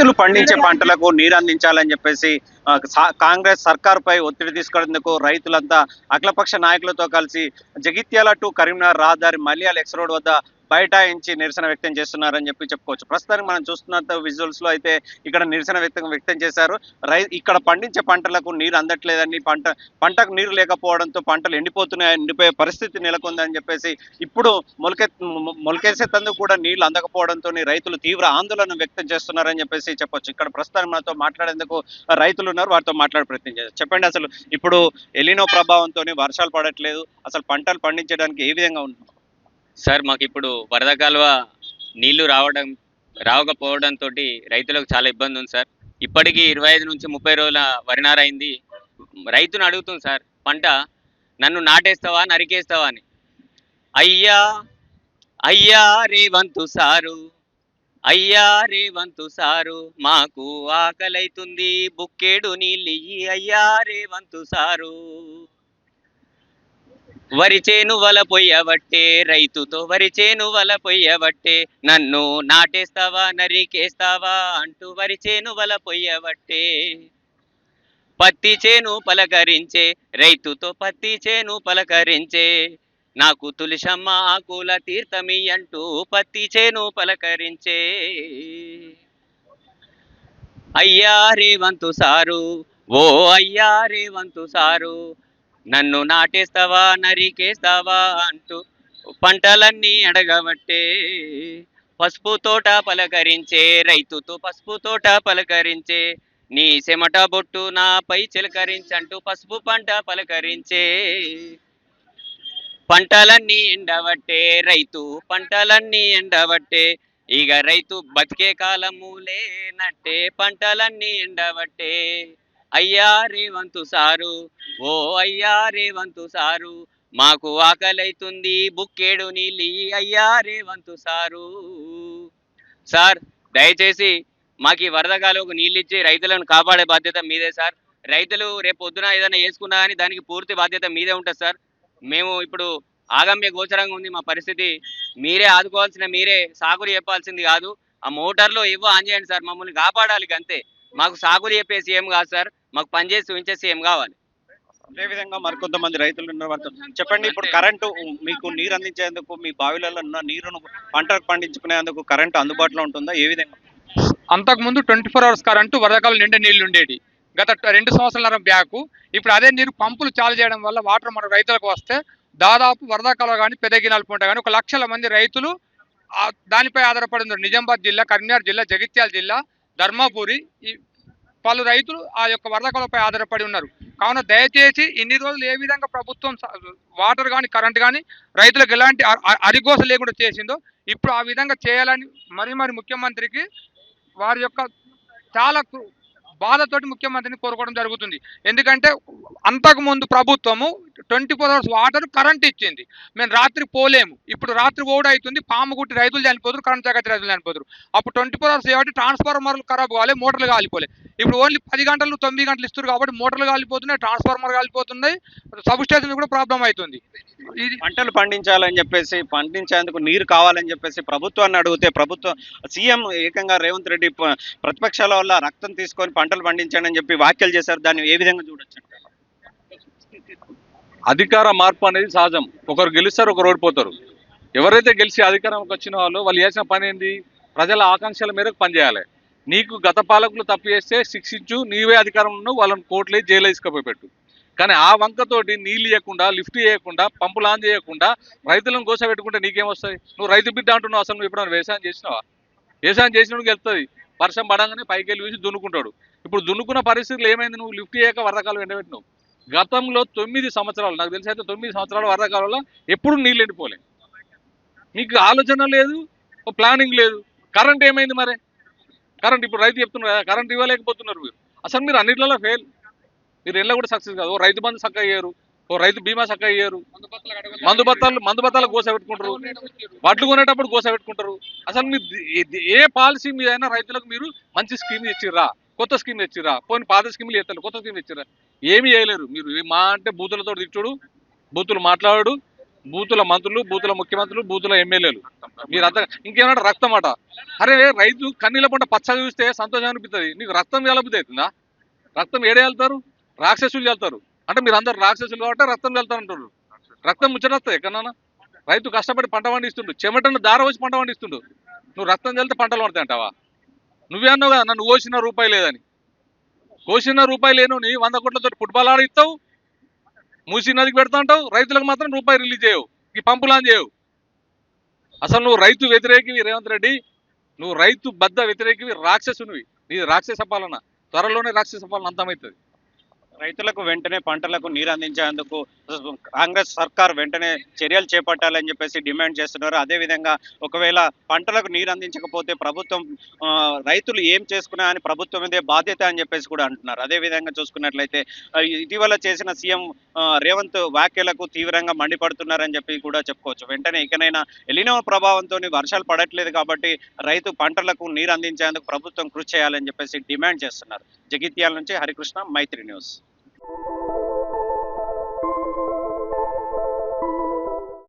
రైతులు పండించే పంటలకు నీరు అందించాలని చెప్పేసి కాంగ్రెస్ సర్కారుపై ఒత్తిడి తీసుకునేందుకు రైతులంతా అఖిలపక్ష నాయకులతో కలిసి జగిత్యాల టు కరీంనగర్ రహదారి మల్యాల ఎక్స్ రోడ్ వద్ద బైఠాయించి నిరసన వ్యక్తం చేస్తున్నారని చెప్పుకోవచ్చు. ప్రస్తుతానికి మనం చూస్తున్నంత విజువల్స్ లో అయితే ఇక్కడ నిరసన వ్యక్తం చేశారు. ఇక్కడ పండించే పంటలకు నీరు అందట్లేదని, పంటకు నీరు లేకపోవడంతో పంటలు ఎండిపోయే పరిస్థితి నెలకొందని చెప్పేసి ఇప్పుడు మొలకేసేందుకు కూడా నీళ్లు అందకపోవడంతో రైతులు తీవ్ర ఆందోళన వ్యక్తం చేస్తున్నారని చెప్పేసి చెప్పొచ్చు. ఇక్కడ ప్రస్తుతానికి మనతో మాట్లాడేందుకు రైతులు ఉన్నారు, వారితో మాట్లాడే ప్రయత్నం చేస్తారు. చెప్పండి, అసలు ఇప్పుడు ఎలినో ప్రభావంతో వర్షాలు పడట్లేదు, అసలు పంటలు పండించడానికి ఏ విధంగా ఉంది సార్? మాకు ఇప్పుడు వరద కాలువ నీళ్లు రావకపోవడంతో రైతులకు చాలా ఇబ్బంది ఉంది సార్. ఇప్పటికీ 25 నుంచి 30 రోజుల వరి నార అయింది. రైతును అడుగుతుంది సార్, పంట నన్ను నాటేస్తావా నరికేస్తావా అని. అయ్యా అయ్యా రేవంతు సారు, అయ్యా రేవంతు సారు, మాకు ఆకలైతుంది బుక్కేడు నీళ్ళియ్యి అయ్యా రేవంతు సారు. వరి చేను వల పొయ్యబట్టే, రైతుతో వరి చేను వల పొయ్యబట్టే, నన్ను నాటేస్తావా నరికేస్తావా అంటూ వరి చేను వల పొయ్యబట్టే. పత్తి చేను పలకరించే, రైతుతో పత్తి చేను పలకరించే, నాకు తులసమ్మ ఆకుల తీర్థమి అంటూ పత్తి చేను పలకరించే. అయ్యా రేవంతు సారు, ఓ అయ్యా రేవంతు సారు, నన్ను నాటేస్తావా నరికేస్తావా అంటూ పంటలన్నీ అడగబట్టే. పసుపు తోట పలకరించే, రైతుతో పసుపు తోట పలకరించే, నీ చెమట బొట్టు నాపై చిలకరించంటూ పసుపు పంట పలకరించే. పంటలన్నీ ఎండబట్టే రైతు, పంటలన్నీ ఎండబట్టే, ఇక రైతు బతికే కాలము లేనట్టే, పంటలన్నీ ఎండబట్టే. అయ్యా రేవంతు సారు, ఓ అయ్యా రేవంతు సారు, మాకు ఆకలైతుంది బుక్కేడు నీళ్ళు అయ్యా రేవంతు సారు. సార్, దయచేసి మాకు ఈ వరద కాలువకు నీళ్ళు ఇచ్చి రైతులను కాపాడే బాధ్యత మీదే సార్. రైతులు రేపు పొద్దున ఏదైనా వేసుకున్నా కానీ దానికి పూర్తి బాధ్యత మీదే ఉంటుంది సార్. మేము ఇప్పుడు ఆగమ్య గోచరంగా ఉంది మా పరిస్థితి. మీరే ఆదుకోవాల్సిన, మీరే సాగులు చెప్పాల్సింది కాదు. ఆ మోటార్లో ఆన్ చేయండి సార్, మమ్మల్ని కాపాడాలి అంతే. మాకు సాగులు చెప్పేసి ఏం కాదు సార్, మాకు పనిచేసి చూపించేసి ఏం కావాలి. అదేవిధంగా మరికొంతమంది రైతులు ఉన్నారు. చెప్పండి, ఇప్పుడు కరెంటు మీకు నీరు అందించేందుకు మీ బావిలలో ఉన్న నీరును పంటకు పండించుకునేందుకు కరెంటు అందుబాటులో ఉంటుందా? ఏ విధంగా? అంతకుముందు 24 hours కరెంటు వరదకాలం నిండా నీళ్లు ఉండేది గత 2 సంవత్సరాల బ్యాక్. ఇప్పుడు అదే నీరు పంపులు చాలు చేయడం వల్ల వాటర్ మన రైతులకు వస్తే దాదాపు వరదకాలం కానీ పెదగినాలు పూట కానీ 1 లక్షల మంది రైతులు దానిపై ఆధారపడి ఉన్నారు. నిజామాబాద్ జిల్లా, కరీంనగర్ జిల్లా, జగిత్యాల జిల్లా, ధర్మపురి, ఈ పలు రైతులు ఆ యొక్క వరదకాలపై ఆధారపడి ఉన్నారు. కావున దయచేసి ఇన్ని రోజులు ఏ విధంగా ప్రభుత్వం వాటర్ కానీ కరెంట్ కానీ రైతులకు ఎలాంటి అరిగోస లేకుండా చేసిందో ఇప్పుడు ఆ విధంగా చేయాలని మరి ముఖ్యమంత్రికి వారి యొక్క చాలా బాధతోటి ముఖ్యమంత్రిని కోరుకోవడం జరుగుతుంది. ఎందుకంటే అంతకుముందు ప్రభుత్వము 24 hours వాటర్ కరెంట్ ఇచ్చింది, మేము రాత్రి పోలేము. ఇప్పుడు రాత్రి ఓడి అవుతుంది, పాము గుట్టి రైతులు చనిపోతారు, కరెంట్ జాగ్రత్త రైతులు చనిపోతారు. అప్పుడు 24 hours కాబట్టి ట్రాన్స్ఫార్మర్లు ఖరాబ్ కావాలి, మోటార్లు కాలిపోలే. ఇప్పుడు ఓన్లీ 10 గంటలు 9 గంటలు ఇస్తారు కాబట్టి మోటార్లు కాలిపోతున్నాయి, ట్రాన్స్ఫార్మర్ కాలిపోతున్నాయి, సబ్ స్టేషన్ కూడా ప్రాబ్లం అవుతుంది. పంటలు పండించాలని చెప్పేసి, పండించేందుకు నీరు కావాలని చెప్పేసి ప్రభుత్వాన్ని అడిగితే ప్రభుత్వం సీఎం ఏకంగా రేవంత్ రెడ్డి ప్రతిపక్షాల వల్ల రక్తం తీసుకొని పంటలు పండించండి అని చెప్పి వ్యాఖ్యలు చేశారు. దాన్ని ఏ విధంగా చూడొచ్చు? అధికార మార్పు అనేది సహజం. ఒకరు గెలుస్తారు, ఒకరు ఓడిపోతారు. ఎవరైతే గెలిచి అధికారంకి వచ్చిన వాళ్ళు చేసిన పని ఏంది? ప్రజల ఆకాంక్షల మేరకు పనిచేయాలి. నీకు గత పాలకులు తప్పు చేస్తే శిక్షించు, నీవే అధికారం ఉన్నావు, వాళ్ళని కోర్టులే జైలు తీసుకుపోయి పెట్టు. కానీ ఆ వంకతోటి నీళ్ళు ఇవ్వకుండా, లిఫ్ట్ చేయకుండా, పంపులు ఆన్ చేయకుండా రైతులను గోసపెట్టుకుంటే నీకేమొస్తాయి? నువ్వు రైతు బిడ్డ అంటున్నావు, అసలు నువ్వు ఎప్పుడైనా వ్యవసాయం చేసినావా? వ్యవసాయం చేసినోడికి వెళ్తుంది. వర్షం పడంగానే పైకి వెళ్ళి చూసి దున్నుకుంటాడు. ఇప్పుడు దున్నుకున్న పరిస్థితులు ఏమైంది? నువ్వు లిఫ్ట్ చేయక వరదకాలం ఎండబెట్టినావు. గతంలో 9 సంవత్సరాలు, నాకు తెలిసి అయితే 9 సంవత్సరాల వరదకాలంలో ఎప్పుడు నీళ్ళు ఎండిపోలే. మీకు ఆలోచన లేదు, ప్లానింగ్ లేదు. కరెంట్ ఏమైంది మరి? కరెంట్ ఇప్పుడు రైతు చెప్తున్నారు కదా, కరెంట్ ఇవ్వలేకపోతున్నారు మీరు. అసలు మీరు అన్నిట్లలో ఫెయిల్. మీరు ఎట్లా కూడా సక్సెస్ కాదు. ఓ రైతు బంధు చక్కగా అయ్యారు, ఓ రైతు బీమా చక్కగా అయ్యారు, మందు బత్తాలు గోస పెట్టుకుంటారు, వడ్లు కొనేటప్పుడు గోస పెట్టుకుంటారు. అసలు మీరు ఏ పాలసీ మీదైనా రైతులకు మీరు మంచి స్కీమ్ తెచ్చిర్రా? కొత్త స్కీమ్ తెచ్చిర్రా? పోనీ పాత స్కీమ్లు ఎత్తారు, కొత్త స్కీమ్ తెచ్చిర్రా? ఏమీ చేయలేరు. మీరు మా అంటే బూతులతో తిట్టుడు, బూతులు మాట్లాడు, బూతుల మంత్రులు, బూతుల ముఖ్యమంత్రులు, బూతుల ఎమ్మెల్యేలు. మీరంతా ఇంకేమన్నా రక్తం అట. అరే రైతు కన్నీళ్ళ పంట పచ్చగా చూస్తే సంతోషం అనిపిస్తుంది. నీకు రక్తం వెలబుద్ధి అవుతుందా? రక్తం ఏడే వెళ్తారు? రాక్షసులు వెళ్తారు. అంటే మీరు అందరు రాక్షసులు కాబట్టి రక్తం వెళ్తారు అంటారు. రక్తం ముచ్చటొస్తుంది ఎక్కడన్నా? రైతు కష్టపడి పంట పండిస్తుండు, చెమటను దార వచ్చి పంట పండిస్తుండు. నువ్వు రక్తం చల్లితే పంటలు పడతాయి అంటావా? నువ్వే అన్నావు కదా నన్ను కోసిన రూపాయి లేదని. కోసిన రూపాయి లేను నీ 100 కోట్లతో ఫుట్బాల్ ఆడిస్తావు, మూసీ నదికి పెడతా అంటావు, రైతులకు మాత్రం రూపాయి రిలీజ్ చేయవు, ఈ పంపులాన్ చేయవు. అసలు నువ్వు రైతు వ్యతిరేకివి రేవంత్ రెడ్డి. నువ్వు రైతు బద్ద వ్యతిరేకివి, రాక్షసునివి. నీ రాక్షస పాలన త్వరలోనే రాక్షస పాలన అంతమవుతుంది. రైతులకు వెంటనే పంటలకు నీరు అందించేందుకు కాంగ్రెస్ సర్కార్ వెంటనే చర్యలు చేపట్టాలని చెప్పేసి డిమాండ్ చేస్తున్నారు. అదేవిధంగా ఒకవేళ పంటలకు నీరు అందించకపోతే ప్రభుత్వం రైతులు ఏం చేసుకున్నా అని ప్రభుత్వం ఇదే బాధ్యత అని చెప్పేసి కూడా అంటున్నారు. అదేవిధంగా చూసుకున్నట్లయితే ఇటీవల చేసిన సీఎం రేవంత్ వ్యాఖ్యలకు తీవ్రంగా మండిపడుతున్నారని చెప్పి కూడా చెప్పుకోవచ్చు. వెంటనే ఇకనైనా ఎలినో ప్రభావంతో వర్షాలు పడట్లేదు కాబట్టి రైతు పంటలకు నీరు అందించేందుకు ప్రభుత్వం కృషి చేయాలని చెప్పేసి డిమాండ్ చేస్తున్నారు. జగిత్యాల నుంచి హరికృష్ణ, మైత్రి న్యూస్.